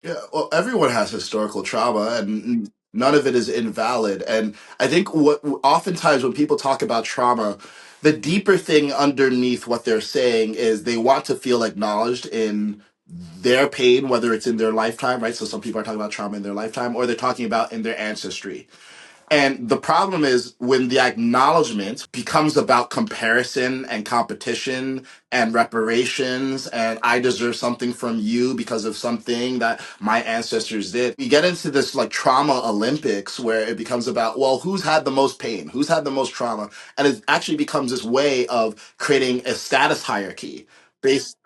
Yeah, well, everyone has historical trauma, and none of it is invalid. And I think what oftentimes when people talk about trauma, the deeper thing underneath what they're saying is they want to feel acknowledged in their pain, whether it's in their lifetime, right? So some people are talking about trauma in their lifetime, or they're talking about in their ancestry. And the problem is when the acknowledgement becomes about comparison and competition and reparations, and I deserve something from you because of something that my ancestors did. We get into this like trauma Olympics where it becomes about, well, who's had the most pain? Who's had the most trauma? And it actually becomes this way of creating a status hierarchy based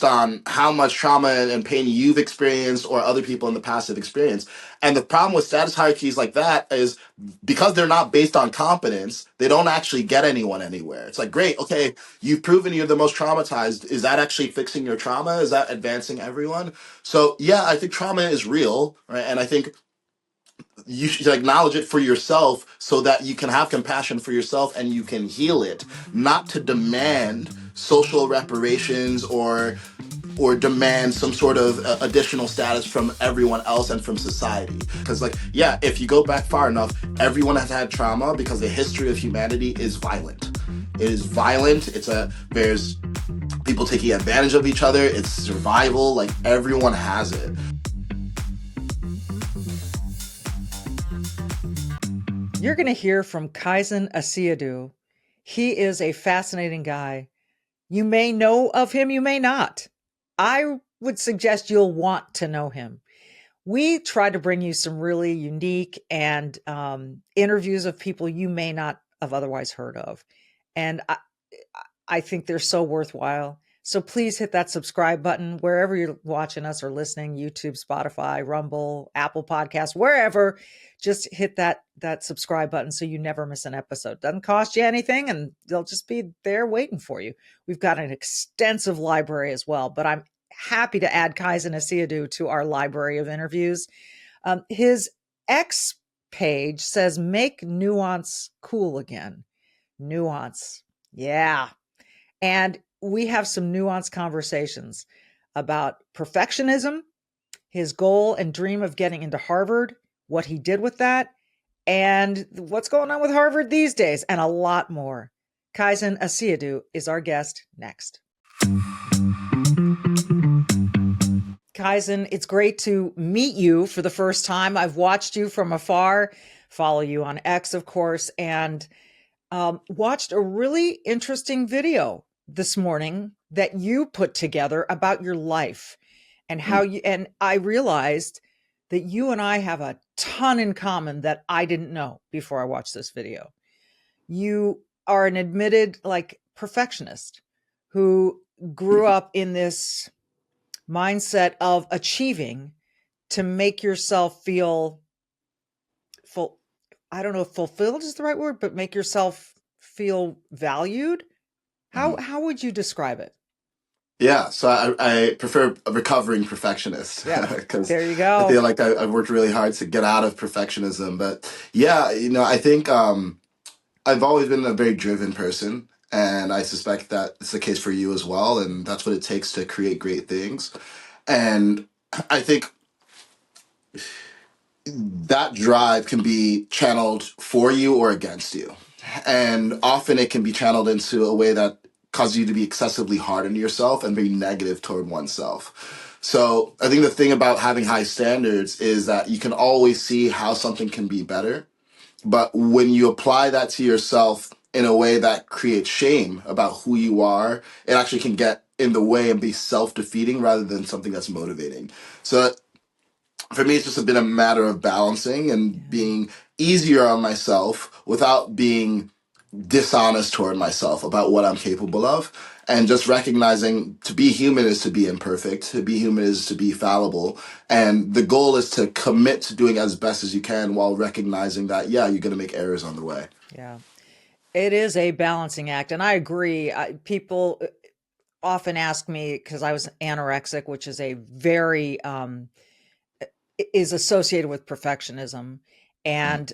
on how much trauma and pain you've experienced or other people in the past have experienced. And the problem with status hierarchies like that is because they're not based on competence, they don't actually get anyone anywhere. It's like, great, okay, you've proven you're the most traumatized. Is that actually fixing your trauma? Is that advancing everyone? So, yeah, I think trauma is real, right? And I think you should acknowledge it for yourself so that you can have compassion for yourself and you can heal it, not to demand social reparations or demand some sort of additional status from everyone else and from society. Because, like, yeah, if you go back far enough, everyone has had trauma because the history of humanity is violent. It is violent. There's people taking advantage of each other. It's survival. Like, everyone has it. You're going to hear from Kaizen Asiedu. He is a fascinating guy. You may know of him, you may not. I would suggest you'll want to know him. We try to bring you some really unique and interviews of people you may not have otherwise heard of. And I think they're so worthwhile. So please hit that subscribe button wherever you're watching us or listening, YouTube, Spotify, Rumble, Apple Podcasts, wherever. Just hit that subscribe button so you never miss an episode. Doesn't cost you anything and they'll just be there waiting for you. We've got an extensive library as well, but I'm happy to add Kaizen Asiedu to our library of interviews. His X page says, make nuance cool again. Nuance. Yeah. And we have some nuanced conversations about perfectionism, his goal and dream of getting into Harvard, what he did with that, and what's going on with Harvard these days, and a lot more. Kaizen Asiedu is our guest next. Kaizen, it's great to meet you for the first time. I've watched you from afar, follow you on X, of course, and watched a really interesting video this morning that you put together about your life and how you, and I realized that you and I have a ton in common that I didn't know before I watched this video. You are an admitted like perfectionist who grew up in this mindset of achieving to make yourself feel full. I don't know if fulfilled is the right word, but make yourself feel valued. Mhm. How would you describe it? Yeah, so I prefer a recovering perfectionist Yeah, because there you I go. feel like I've worked really hard to get out of perfectionism. But yeah, I think I've always been a very driven person, and I suspect that it's the case for you as well. And that's what it takes to create great things. And I think that drive can be channeled for you or against you. And often it can be channeled into a way that causes you to be excessively hard on yourself and very negative toward oneself. So I think the thing about having high standards is that you can always see how something can be better. But when you apply that to yourself in a way that creates shame about who you are, it actually can get in the way and be self-defeating rather than something that's motivating. So for me, it's just been a matter of balancing and Yeah. being easier on myself without being dishonest toward myself about what I'm capable of. And just recognizing to be human is to be imperfect, to be human is to be fallible. And the goal is to commit to doing as best as you can while recognizing that, yeah, you're going to make errors on the way. Yeah. It is a balancing act. And I agree. People often ask me, because I was anorexic, which is a very, is associated with perfectionism. Mhm. And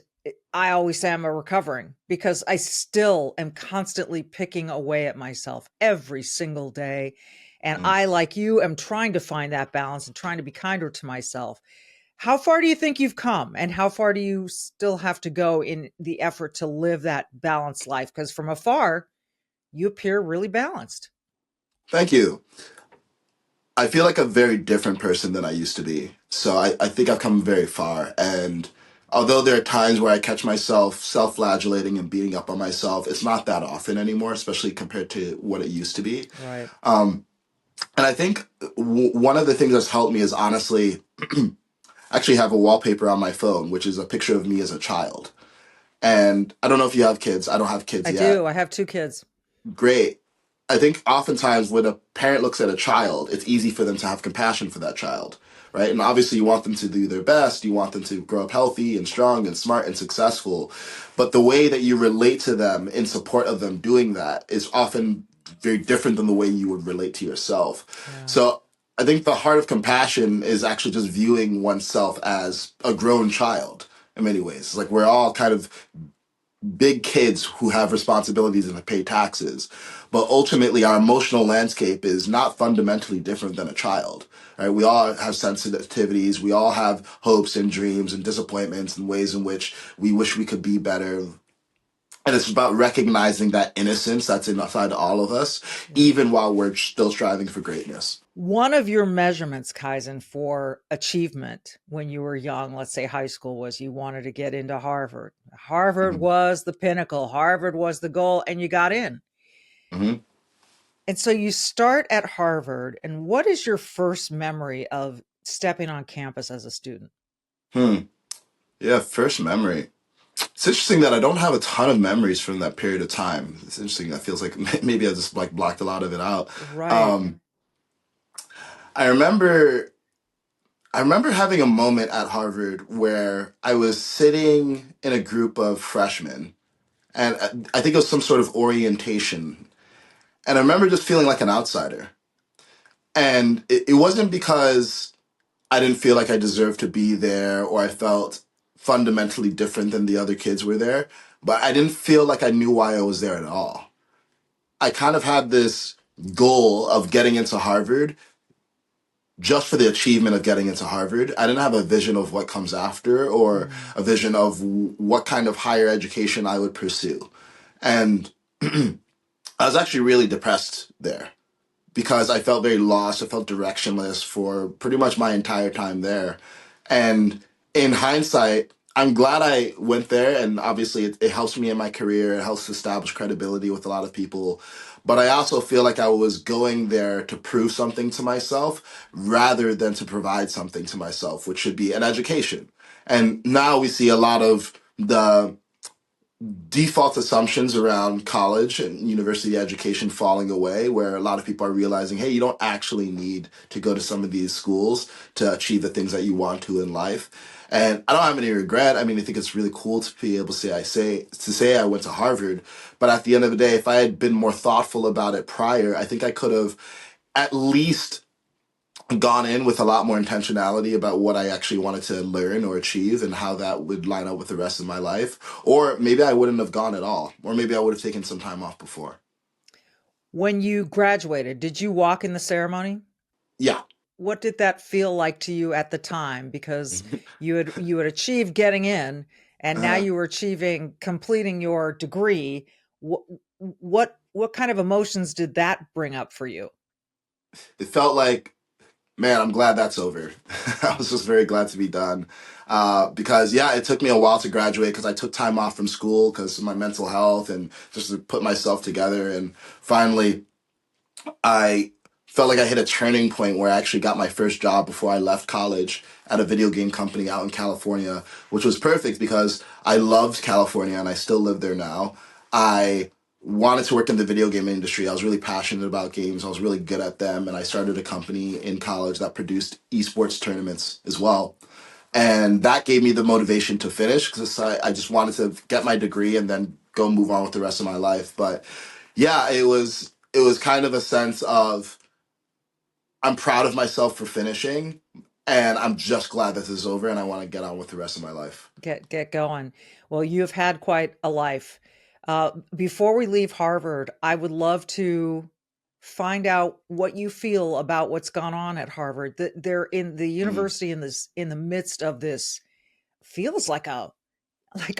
I always say I'm a recovering because I still am constantly picking away at myself every single day. And I, like you, am trying to find that balance and trying to be kinder to myself. How far do you think you've come? And how far do you still have to go in the effort to live that balanced life? Because from afar, you appear really balanced. Thank you. I feel like a very different person than I used to be. So I think I've come very far. And although there are times where I catch myself self-flagellating and beating up on myself, it's not that often anymore, especially compared to what it used to be. Right. Um, and I think one of the things that's helped me is honestly actually have a wallpaper on my phone, which is a picture of me as a child. And I don't know if you have kids. I don't have kids I yet. do. I have 2 kids. Great. I think oftentimes when a parent looks at a child, it's easy for them to have compassion for that child, right? And obviously you want them to do their best. You want them to grow up healthy and strong and smart and successful. But the way that you relate to them in support of them doing that is often very different than the way you would relate to yourself. Yeah. So I think the heart of compassion is actually just viewing oneself as a grown child in many ways. It's like we're all kind of big kids who have responsibilities and pay taxes. But ultimately, our emotional landscape is not fundamentally different than a child. Right? We all have sensitivities. We all have hopes and dreams and disappointments and ways in which we wish we could be better. And it's about recognizing that innocence that's inside all of us, Yeah. even while we're still striving for greatness. One of your measurements, Kaizen, for achievement when you were young, let's say high school, was you wanted to get into Harvard. Harvard Mhm. was the pinnacle, Harvard was the goal, and you got in. Mhm. And so you start at Harvard. And what is your first memory of stepping on campus as a student? Hmm. Yeah, first memory. It's interesting that I don't have a ton of memories from that period of time. It's interesting. That feels like maybe I just like blocked a lot of it out. Right. Um, I remember I remember having a moment at Harvard where I was sitting in a group of freshmen, and I think it was some sort of orientation. And I remember just feeling like an outsider. And it wasn't because I didn't feel like I deserved to be there or I felt fundamentally different than the other kids were there, but I didn't feel like I knew why I was there at all. I kind of had this goal of getting into Harvard just for the achievement of getting into Harvard. I didn't have a vision of what comes after or Mm. a vision of what kind of higher education I would pursue. And I was actually really depressed there because I felt very lost. I felt directionless for pretty much my entire time there. And in hindsight, I'm glad I went there. And obviously, it helps me in my career. It helps establish credibility with a lot of people. But I also feel like I was going there to prove something to myself rather than to provide something to myself, which should be an education. And now we see a lot of the default assumptions around college and university education falling away, where a lot of people are realizing, hey, you don't actually need to go to some of these schools to achieve the things that you want to in life. And I don't have any regret. I mean, I think it's really cool to be able to say I went to Harvard, but at the end of the day, if I had been more thoughtful about it prior, I think I could have at least gone in with a lot more intentionality about what I actually wanted to learn or achieve and how that would line up with the rest of my life. Or maybe I wouldn't have gone at all. Or maybe I would have taken some time off before. When you graduated, did you walk in the ceremony? Yeah. What did that feel like to you at the time? Because you had achieved getting in, and now uh, you were achieving completing your degree. What kind of emotions did that bring up for you? it felt like, man, I'm glad that's over. I was just very glad to be done. Because, yeah, it took me a while to graduate because I took time off from school because of my mental health and just to put myself together. And finally, I felt like I hit a turning point where I actually got my first job before I left college at a video game company out in California, which was perfect because I loved California and I still live there now. I wanted to work in the video game industry. I was really passionate about games. I was really good at them. And I started a company in college that produced esports tournaments as well. And that gave me the motivation to finish because I just wanted to get my degree and then go move on with the rest of my life. But yeah, it was kind of a sense of I'm proud of myself for finishing, and I'm just glad that this is over, and I want to get on with the rest of my life. Get going. Well, you've had quite a life. Before we leave Harvard, I would love to find out what you feel about what's gone on at Harvard. They're in the Mm, university in the midst of this, feels like a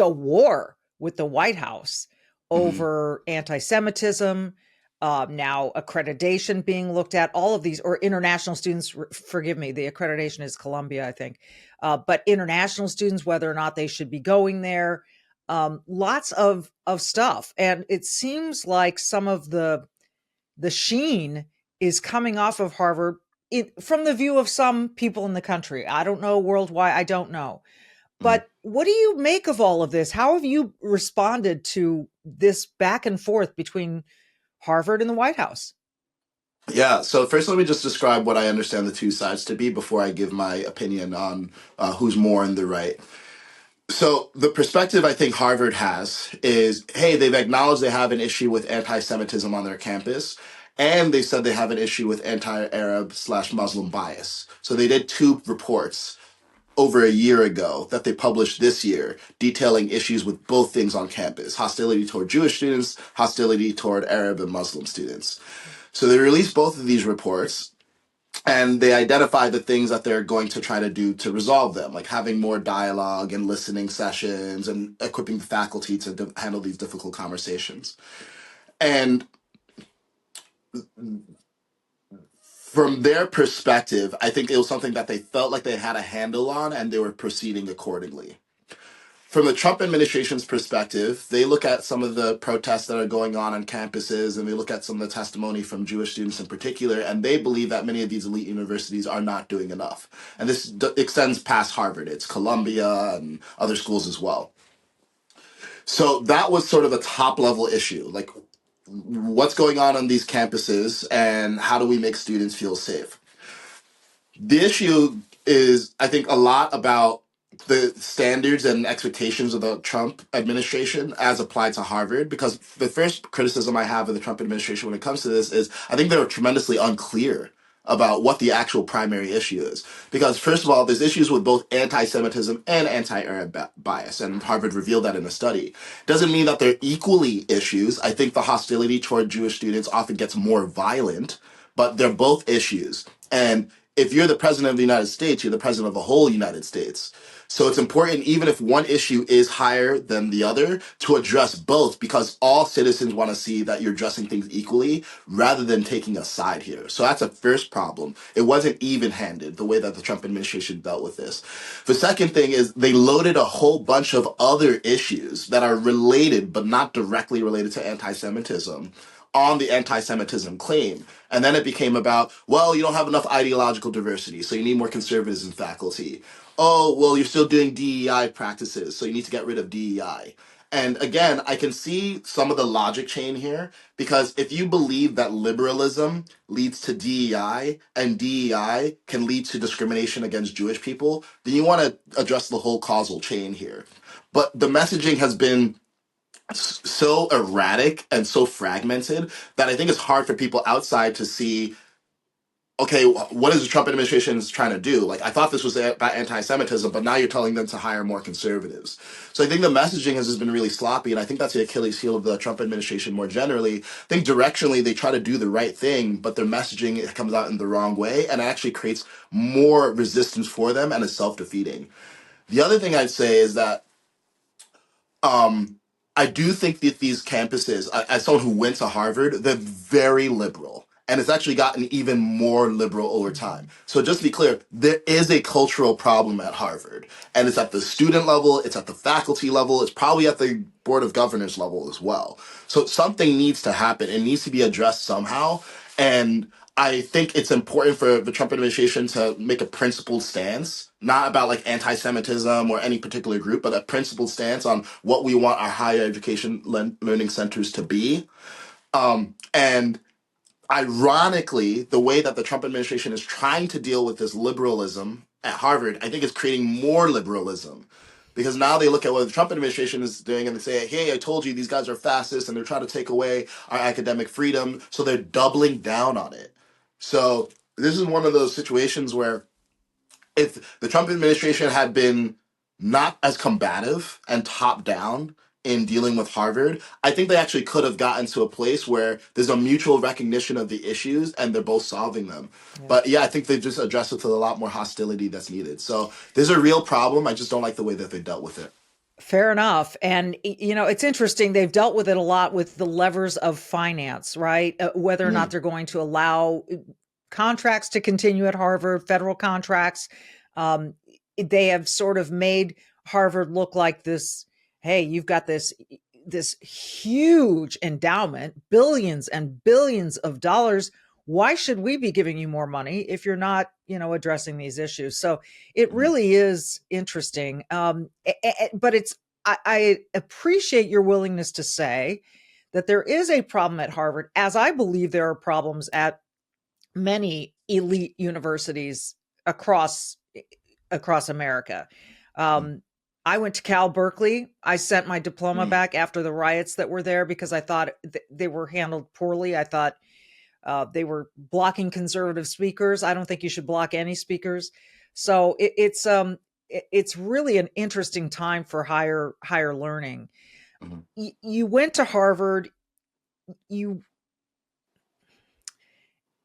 war with the White House mhm, over anti-Semitism. Now accreditation being looked at, all of these, or international students. Forgive me, the accreditation is Columbia, I think, but international students, whether or not they should be going there. Lots of stuff, and it seems like some of the sheen is coming off of Harvard from the view of some people in the country. I don't know worldwide. I don't know. mhm. But what do you make of all of this? How have you responded to this back and forth between Harvard and the White House? Yeah, so first let me just describe what I understand the two sides to be before I give my opinion on who's more in the right. So the perspective I think Harvard has is, hey, they've acknowledged they have an issue with anti-Semitism on their campus, and they said they have an issue with anti-Arab slash Muslim bias. So they did two reports over a year ago that they published this year detailing issues with both things on campus: hostility toward Jewish students, hostility toward Arab and Muslim students. So they released both of these reports, and they identify the things that they're going to try to do to resolve them, like having more dialogue and listening sessions and equipping the faculty to handle these difficult conversations. And from their perspective, I think it was something that they felt like they had a handle on and they were proceeding accordingly. From the Trump administration's perspective, they look at some of the protests that are going on campuses, and they look at some of the testimony from Jewish students in particular, and they believe that many of these elite universities are not doing enough. And this extends past Harvard. It's Columbia and other schools as well. So that was sort of a top level issue. Like, what's going on these campuses and how do we make students feel safe? The issue is, I think, a lot about the standards and expectations of the Trump administration as applied to Harvard. Because the first criticism I have of the Trump administration when it comes to this is I think they're tremendously unclear about what the actual primary issue is. Because, first of all, there's issues with both anti Semitism and anti Arab bias, and Harvard revealed that in a study. Doesn't mean that they're equally issues. I think the hostility toward Jewish students often gets more violent, but they're both issues. And if you're the president of the United States, you're the president of the whole United States. So it's important, even if one issue is higher than the other, to address both, because all citizens want to see that you're addressing things equally rather than taking a side here. So that's a first problem. It wasn't even-handed the way that the Trump administration dealt with this. The second thing is they loaded a whole bunch of other issues that are related but not directly related to anti-Semitism on the anti-Semitism claim. And then it became about, well, you don't have enough ideological diversity, so you need more conservatives in faculty. Oh, well, you're still doing DEI practices, so you need to get rid of DEI. And again, I can see some of the logic chain here, because if you believe that liberalism leads to DEI and DEI can lead to discrimination against Jewish people, then you want to address the whole causal chain here. But the messaging has been so erratic and so fragmented that I think it's hard for people outside to see, okay, what is the Trump administration is trying to do? Like, I thought this was about anti-Semitism, but now you're telling them to hire more conservatives. So I think the messaging has just been really sloppy, and I think that's the Achilles heel of the Trump administration more generally. I think directionally they try to do the right thing, but their messaging comes out in the wrong way, and it actually creates more resistance for them and is self-defeating. The other thing I'd say is that um, I do think that these campuses, as someone who went to Harvard, they're very liberal. And it's actually gotten even more liberal over time. Mhm. So just to be clear, there is a cultural problem at Harvard. And it's at the student level, it's at the faculty level, it's probably at the board of governors level as well. So something needs to happen. It needs to be addressed somehow. And I think it's important for the Trump administration to make a principled stance, not about like anti-Semitism or any particular group, but a principled stance on what we want our higher education learning centers to be. And ironically, the way that the Trump administration is trying to deal with this liberalism at Harvard, I think is creating more liberalism. Because now they look at what the Trump administration is doing and they say, hey, I told you these guys are fascists and they're trying to take away our academic freedom. So they're doubling down on it. So this is one of those situations where if the Trump administration had been not as combative and top down in dealing with Harvard. I think they actually could have gotten to a place where there's a mutual recognition of the issues and they're both solving them. Yeah. But yeah, I think they just addressed it with a lot more hostility that's needed. So there's a real problem. I just don't like the way that they dealt with it. Fair enough. And, it's interesting. They've dealt with it a lot with the levers of finance, right? Whether or not Mm, they're going to allow contracts to continue at Harvard, federal contracts. Um, they have sort of made Harvard look like this. Hey, you've got this huge endowment, billions and billions of dollars. Why should we be giving you more money if you're not, addressing these issues? So it mm, really is interesting. But I appreciate your willingness to say that there is a problem at Harvard, as I believe there are problems at many elite universities across America. mm, Um, I went to Cal Berkeley. I sent my diploma mm, back after the riots that were there because I thought they were handled poorly. I thought they were blocking conservative speakers. I don't think you should block any speakers. So it's really an interesting time for higher learning. mm. You went to Harvard. You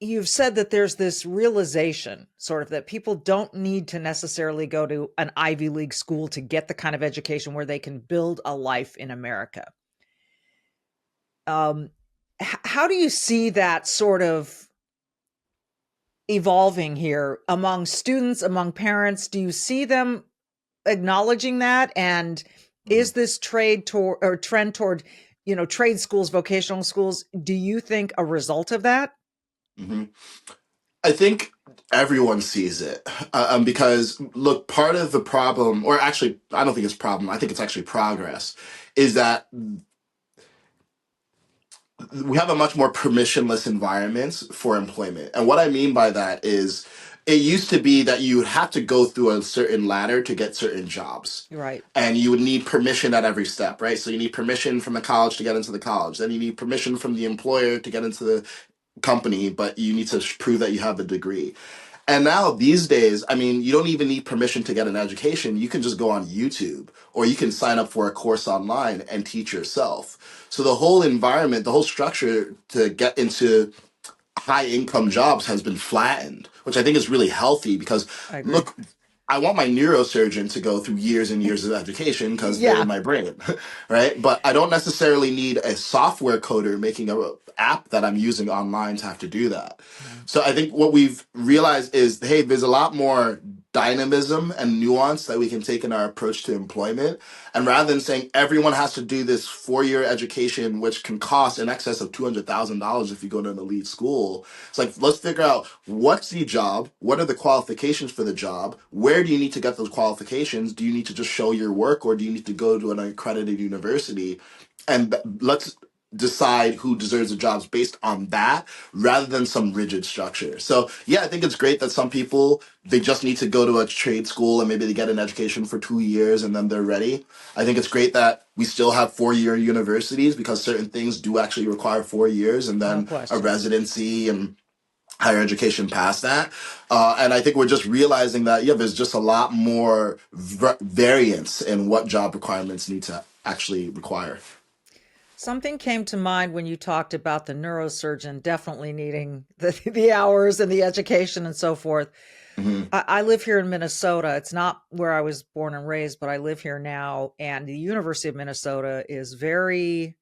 you've said that there's this realization sort of that people don't need to necessarily go to an Ivy League school to get the kind of education where they can build a life in America. Um, how do you see that sort of evolving here among students, among parents? Do you see them acknowledging that? And is this trend toward, trade schools, vocational schools, do you think a result of that? Mm-hmm. I think everyone sees it because look, part of the problem, or actually, I don't think it's a problem. I think it's actually progress, is that we have a much more permissionless environment for employment. And what I mean by that is it used to be that you would have to go through a certain ladder to get certain jobs. Right. And you would need permission at every step, right? So you need permission from the college to get into the college. Then you need permission from the employer to get into the company, but you need to prove that you have the degree. And now these days, I mean, you don't even need permission to get an education. You can just go on YouTube or you can sign up for a course online and teach yourself. So the whole environment, the whole structure to get into high income jobs has been flattened, which I think is really healthy because I agree. look, I want my neurosurgeon to go through years and years of education because they're in Yeah. my brain, right? But I don't necessarily need a software coder making a app that I'm using online to have to do that. Yeah. So I think what we've realized is, hey, there's a lot more dynamism and nuance that we can take in our approach to employment. And rather than saying everyone has to do this 4 year education, which can cost in excess of $200,000 if you go to an elite school, it's like, let's figure out what's the job, what are the qualifications for the job, where do you need to get those qualifications? Do you need to just show your work or do you need to go to an accredited university? And let's decide who deserves the jobs based on that rather than some rigid structure. So yeah, I think it's great that some people they just need to go to a trade school and maybe they get an education for 2 years and then they're ready. I think it's great that we still have 4 year universities because certain things do actually require 4 years and No then a question. residency and higher education past that. And I think we're just realizing that, yeah, there's just a lot more variance in what job requirements need to actually require. Something came to mind when you talked about the neurosurgeon definitely needing the hours and the education and so forth. Hmm. I live here in Minnesota. It's not where I was born and raised, but I live here now. And the University of Minnesota is very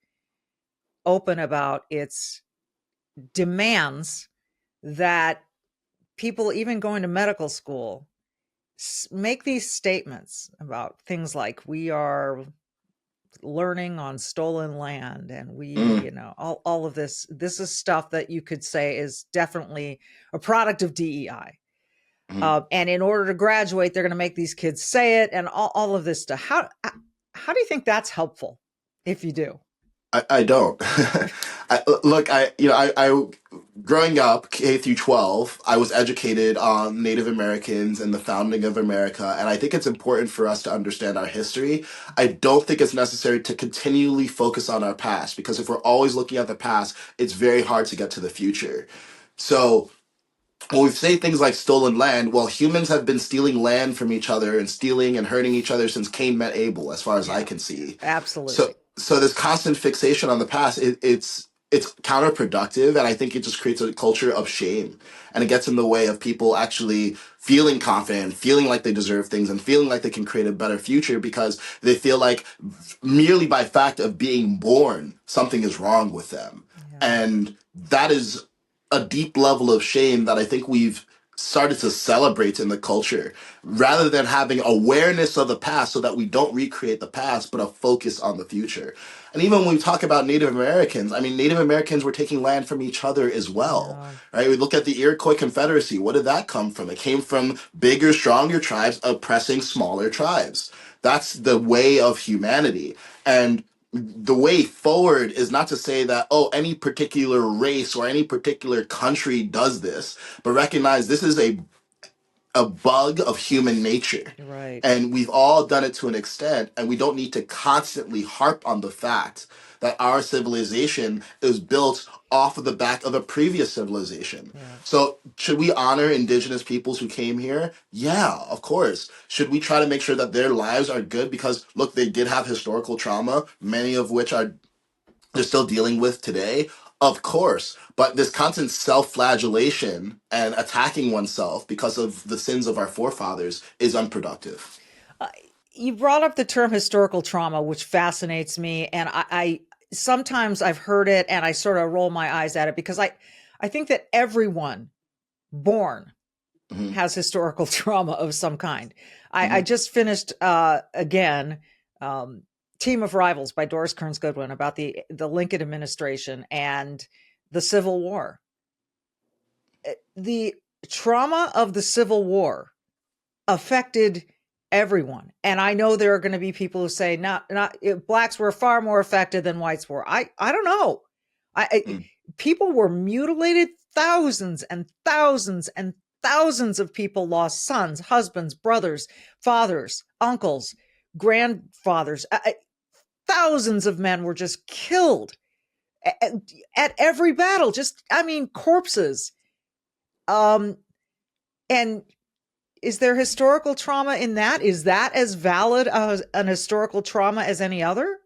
open about its demands that people, even going to medical school, make these statements about things like we are learning on stolen land and we, Hmm. all of this is stuff that you could say is definitely a product of DEI. Hmm. And in order to graduate, they're going to make these kids say it and all of this stuff. How do you think that's helpful if you do? I don't. Look, I growing up K through 12, I was educated on Native Americans and the founding of America, and I think it's important for us to understand our history. I don't think it's necessary to continually focus on our past because if we're always looking at the past, it's very hard to get to the future. So when we say things like stolen land, well, humans have been stealing land from each other and stealing and hurting each other since Cain met Abel, as far as I Yeah, can see. So absolutely. so this constant fixation on the past, it's counterproductive, and I think it just creates a culture of shame, and it gets in the way of people actually feeling confident, feeling like they deserve things, and feeling like they can create a better future because they feel like merely by fact of being born something is wrong with them. Yeah. And that is a deep level of shame that I think we've started to celebrate in the culture rather than having awareness of the past so that we don't recreate the past but a focus on the future. And even when we talk about Native Americans, I mean, Native Americans were taking land from each other as well, Yeah. right? We look at the Iroquois Confederacy. What did that come from? It came from bigger, stronger tribes oppressing smaller tribes. That's the way of humanity. And the way forward is not to say that, oh, any particular race or any particular country does this, but recognize this is a bug of human nature. Right. And we've all done it to an extent, and we don't need to constantly harp on the fact that our civilization is built off of the back of a previous civilization. Yeah. So, should we honor indigenous peoples who came here? Yeah, of course. Should we try to make sure that their lives are good? Because, look, they did have historical trauma, many of which are they're still dealing with today, of course. But this constant self-flagellation and attacking oneself because of the sins of our forefathers is unproductive. Uh, you brought up the term historical trauma, which fascinates me, and I sometimes I've heard it and I sort of roll my eyes at it because I think that everyone born Hmm. has historical trauma of some kind. I Hmm. just finished again um, Team of Rivals by Doris Kearns Goodwin about the Lincoln administration and the Civil War. The trauma of the Civil War affected everyone. And I know there are going to be people who say not blacks were far more affected than whites were. I don't know. I people were mutilated, thousands and thousands and thousands of people lost sons, husbands, brothers, fathers, uncles, grandfathers. Thousands of men were just killed at, at every battle. Just I mean corpses. Um and is there historical trauma in that? Is that as valid as an historical trauma as any other?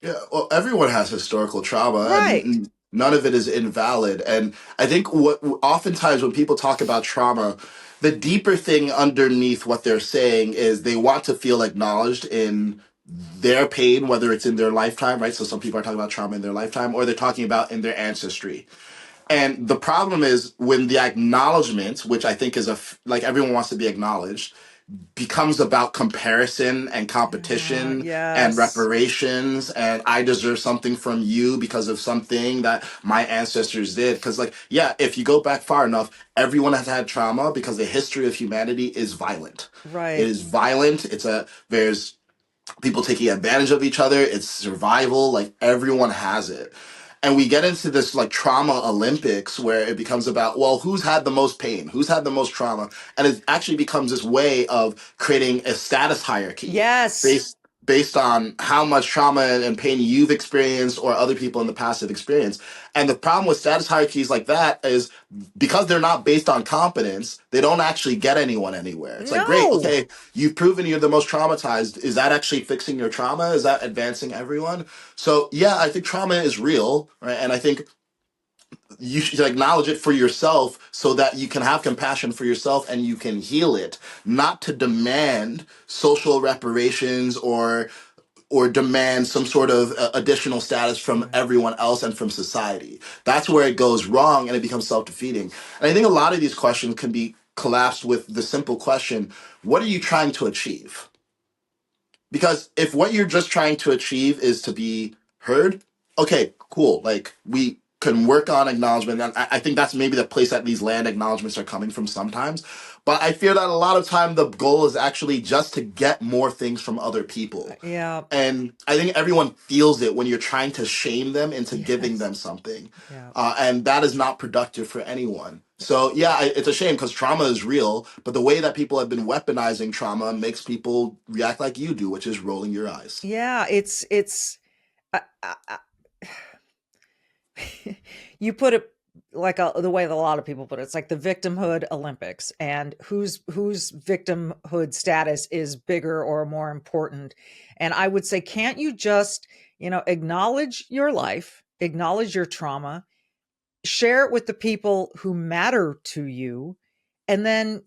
Yeah, well, everyone has historical trauma, and Right. none of it is invalid. And I think what oftentimes when people talk about trauma, the deeper thing underneath what they're saying is they want to feel acknowledged in their pain, whether it's in their lifetime, right? So some people are talking about trauma in their lifetime, or they're talking about in their ancestry. And the problem is when the acknowledgement, which I think is like everyone wants to be acknowledged, becomes about comparison and competition and Yes. reparations and I deserve something from you because of something that my ancestors did. Because, like, yeah, if you go back far enough, everyone has had trauma because the history of humanity is violent. It Right. is violent. There's people taking advantage of each other. It's survival. Like, everyone has it. And we get into this like trauma Olympics where it becomes about, well, who's had the most pain? Who's had the most trauma? And it actually becomes this way of creating a status hierarchy Yes. based on how much trauma and pain you've experienced or other people in the past have experienced. And the problem with status hierarchies like that is because they're not based on competence, they don't actually get anyone anywhere. It's like, great, No. okay, you've proven you're the most traumatized. Is that actually fixing your trauma? Is that advancing everyone? So yeah, I think trauma is real, right? And I think you should acknowledge it for yourself so that you can have compassion for yourself and you can heal it, not to demand social reparations or demand some sort of additional status from Right. everyone else and from society. That's where it goes wrong and it becomes self-defeating. And I think a lot of these questions can be collapsed with the simple question, what are you trying to achieve? Because if what you're just trying to achieve is to be heard, okay, cool. Like we can work on acknowledgement. And I think that's maybe the place that these land acknowledgements are coming from sometimes. But I fear that a lot of time the goal is actually just to get more things from other people. Yeah. And I think everyone feels it when you're trying to shame them into giving Yes. them something. Yeah. And that is not productive for anyone. So, yeah, it's a shame because trauma is real, but the way that people have been weaponizing trauma makes people react like you do, which is rolling your eyes. Yeah. It's you put it like the way that a lot of people put it. It's like the victimhood Olympics, and whose victimhood status is bigger or more important. And I would say, can't you just Acknowledge your life, acknowledge your trauma, share it with the people who matter to you, and then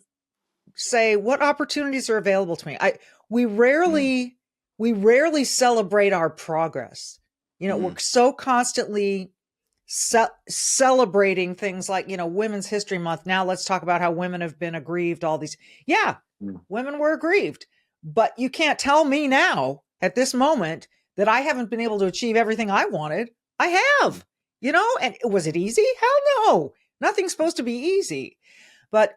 say what opportunities are available to me. We Mm, rarely we rarely celebrate our progress. We're mm, so constantly celebrating things like, Women's History Month. Now let's talk about how women have been aggrieved, all these. Yeah, mm, women were aggrieved, but you can't tell me now at this moment that I haven't been able to achieve everything I wanted. I mm. have, and was it easy? Hell no. Nothing's supposed to be easy. But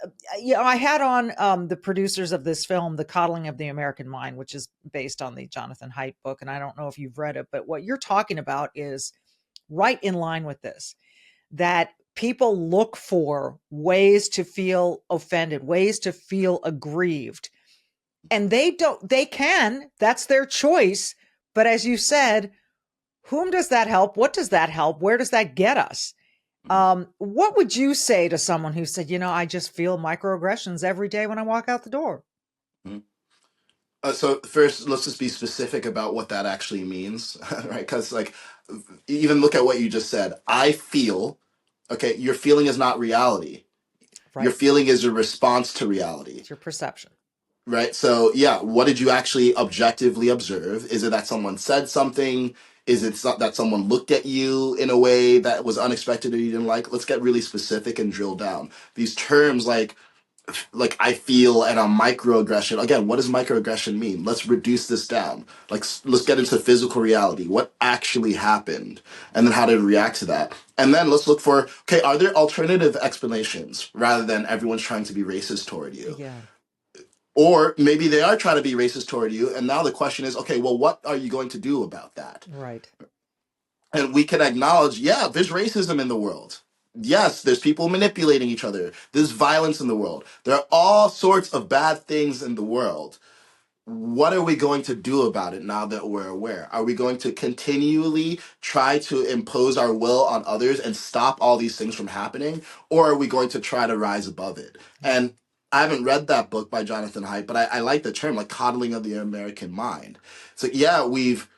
I had on the producers of this film, The Coddling of the American Mind, which is based on the Jonathan Haidt book. And I don't know if you've read it, but what you're talking about is right in line with this, that people look for ways to feel offended, ways to feel aggrieved. And they can, that's their choice. But as you said, whom does that help? What does that help? Where does that get us? Mm. What would you say to someone who said, I just feel microaggressions every day when I walk out the door? Mm. So first, let's just be specific about what that actually means, right? Because like, even look at what you just said. I feel, okay, your feeling is not reality. Your Right. feeling is a response to reality, It's your perception. right? So yeah, what did you actually objectively observe? Is it that someone said something? Is it that someone looked at you in a way that was unexpected or you didn't like? Let's get really specific and drill down. These terms like I feel and a microaggression. Again, what does microaggression mean? Let's reduce this down. Like let's get into physical reality. What actually happened? And then how to react to that. And then let's look for, okay, are there alternative explanations rather than everyone's trying to be racist toward you? Yeah. Or maybe they are trying to be racist toward you. And now the question is, okay, well, what are you going to do about that? Right. And we can acknowledge, yeah, there's racism in the world. Yes, there's people manipulating each other. There's violence in the world. There are all sorts of bad things in the world. What are we going to do about it now that we're aware? Are we going to continually try to impose our will on others and stop all these things from happening? Or are we going to try to rise above it? Yeah. And I haven't read that book by Jonathan Haidt, but I like the term, like coddling of the American mind. So yeah, we've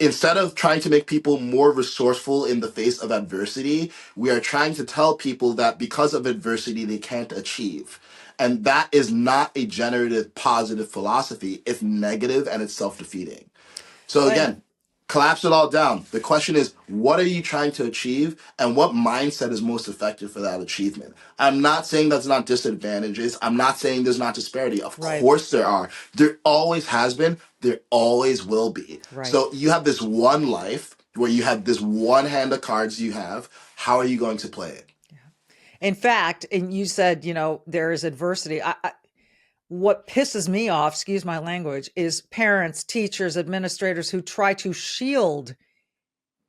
instead of trying to make people more resourceful in the face of adversity, we are trying to tell people that because of adversity, they can't achieve. And that is not a generative, positive philosophy. It's negative and it's self defeating. So, When again, collapse it all down. The question is, what are you trying to achieve and what mindset is most effective for that achievement? I'm not saying there's not disadvantages. I'm not saying there's not disparity. Of right, course there are. There always has been. There always will be. right. So you have this one life where you have this one hand of cards you have. How are you going to play it? In fact, and you said, there is adversity. What pisses me off, excuse my language, is parents, teachers, administrators who try to shield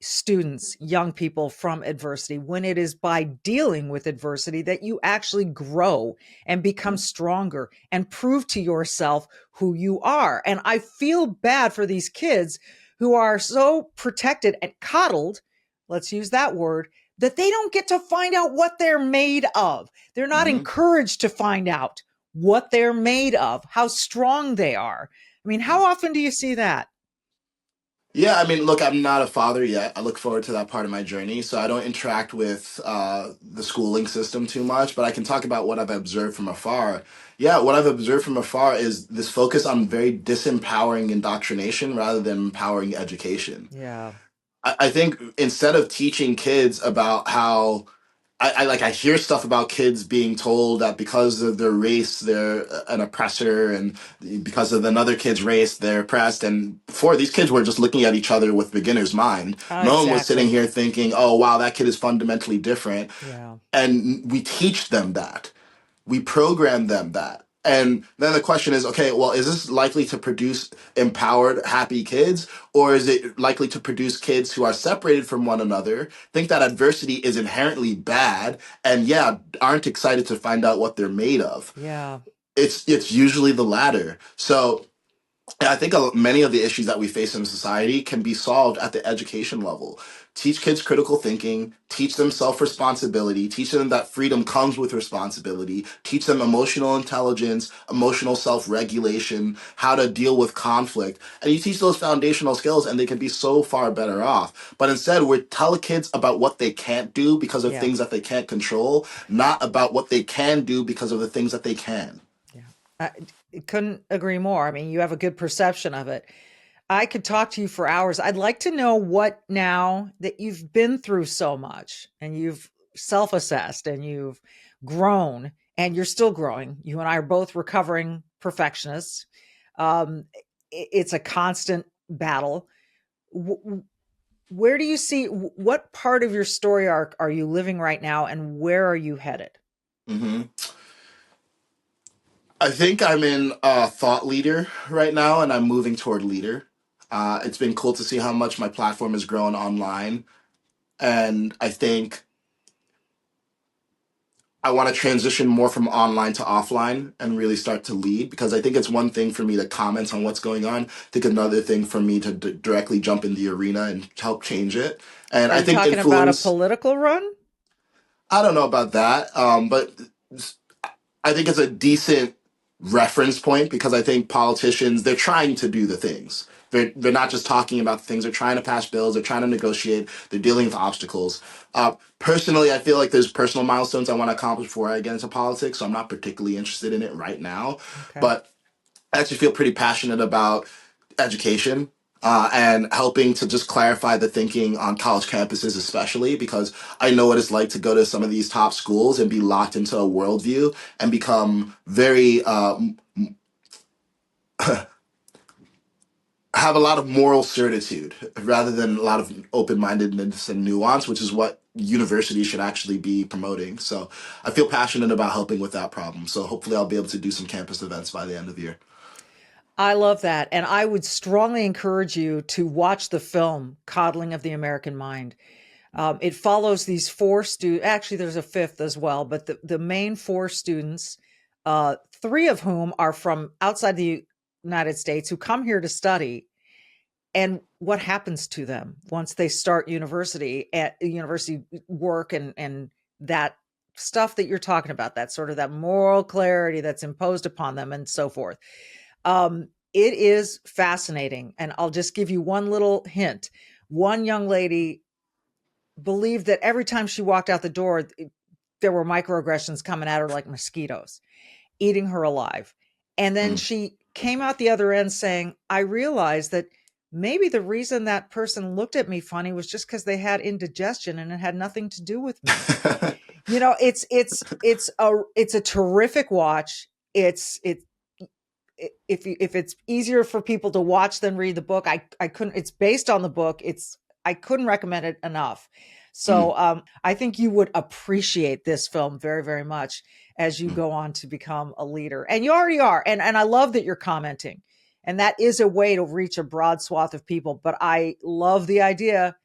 students, young people from adversity when it is by dealing with adversity that you actually grow and become stronger and prove to yourself who you are. And I feel bad for these kids who are so protected and coddled, let's use that word, that they don't get to find out what they're made of. They're not Mm-hmm. encouraged to find out what they're made of, how strong they are. I mean, how often do you see that? Yeah, I mean, look, I'm not a father yet. I look forward to that part of my journey. So I don't interact with the schooling system too much, but I can talk about what I've observed from afar. Yeah, what I've observed from afar is this focus on very disempowering indoctrination rather than empowering education. Yeah. I think instead of teaching kids about how I hear stuff about kids being told that because of their race they're an oppressor and because of another kid's race they're oppressed, and before these kids were just looking at each other with beginner's mind. No one was sitting Exactly. here thinking, oh wow, that kid is fundamentally different, Yeah. and we teach them that, we program them that. And then the question is, okay, well, is this likely to produce empowered, happy kids? Or is it likely to produce kids who are separated from one another, think that adversity is inherently bad, and yeah, aren't excited to find out what they're made of? Yeah. It's usually the latter. So I think many of the issues that we face in society can be solved at the education level. teach kids critical thinking, teach them self-responsibility, teach them that freedom comes with responsibility, teach them emotional intelligence, emotional self-regulation, how to deal with conflict. And you teach those foundational skills and they can be so far better off. But instead, we're telling kids about what they can't do because of Yeah. things that they can't control, not about what they can do because of the things that they can. Yeah. I couldn't agree more. I mean, you have a good perception of it. I could talk to you for hours. I'd like to know what, now that you've been through so much and you've self-assessed and you've grown and you're still growing. You and I are both recovering perfectionists. It's a constant battle. Where do you see, what part of your story arc are you living right now, and where are you headed? hmm I think I'm in thought leader right now, and I'm moving toward leader. It's been cool to see how much my platform has grown online, and I think I want to transition more from online to offline and really start to lead, because I think it's one thing for me to comment on what's going on. I think another thing for me to directly jump in the arena and help change it. And Are I you think talking about a influence, political run? I don't know about that, but I think it's a decent reference point, because I think politicians, they're trying to do the things. They're not just talking about the things. They're trying to pass bills. They're trying to negotiate. They're dealing with obstacles. Personally, I feel like there's personal milestones I want to accomplish before I get into politics, so I'm not particularly interested in it right now. Okay. But I actually feel pretty passionate about education, and helping to just clarify the thinking on college campuses, especially because I know what it's like to go to some of these top schools and be locked into a worldview and become very, have a lot of moral certitude rather than a lot of open mindedness and nuance, which is what universities should actually be promoting. So I feel passionate about helping with that problem. So hopefully I'll be able to do some campus events by the end of the year. I love that. And I would strongly encourage you to watch the film Coddling of the American Mind. It follows these four students. Actually, there's a fifth as well, but the main four students, three of whom are from outside the United States, who come here to study, and what happens to them once they start university work, and that stuff that you're talking about, that sort of that moral clarity that's imposed upon them and so forth. It is fascinating. And I'll just give you one little hint. One young lady believed that every time she walked out the door, there were microaggressions coming at her like mosquitoes, eating her alive. And then Mm. she came out the other end saying, I realized that maybe the reason that person looked at me funny was just because they had indigestion and it had nothing to do with me. You know, it's a terrific watch. It if it's easier for people to watch than read the book, I couldn't. It's based on the book. I couldn't recommend it enough. Mm. So I think you would appreciate this film very, very much as you Mm. go on to become a leader, and you already are. And I love that you're commenting, and that is a way to reach a broad swath of people. But I love the idea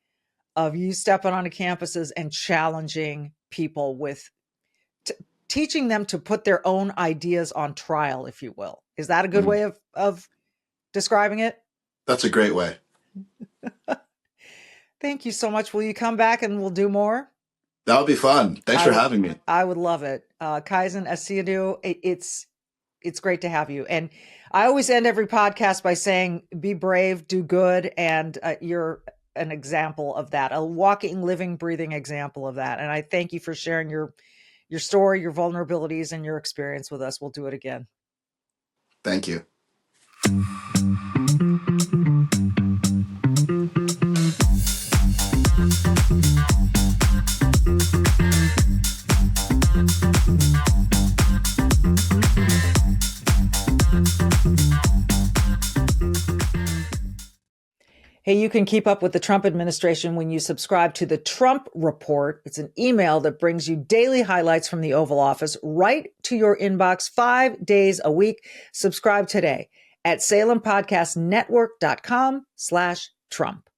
of you stepping onto campuses and challenging people with teaching them to put their own ideas on trial, if you will. Is that a good Mm. way of describing it? That's a great way. Thank you so much. Will you come back and we'll do more? That would be fun. Thanks I for would, having me. I would love it. Kaizen Asiedu, it's great to have you. And I always end every podcast by saying, be brave, do good. And you're an example of that, a walking, living, breathing example of that. And I thank you for sharing your story, your vulnerabilities, and your experience with us. We'll do it again. Thank you. Hey, you can keep up with the Trump administration when you subscribe to the Trump Report. It's an email that brings you daily highlights from the Oval Office right to your inbox 5 days a week. Subscribe today at SalemPodcastNetwork.com/Trump.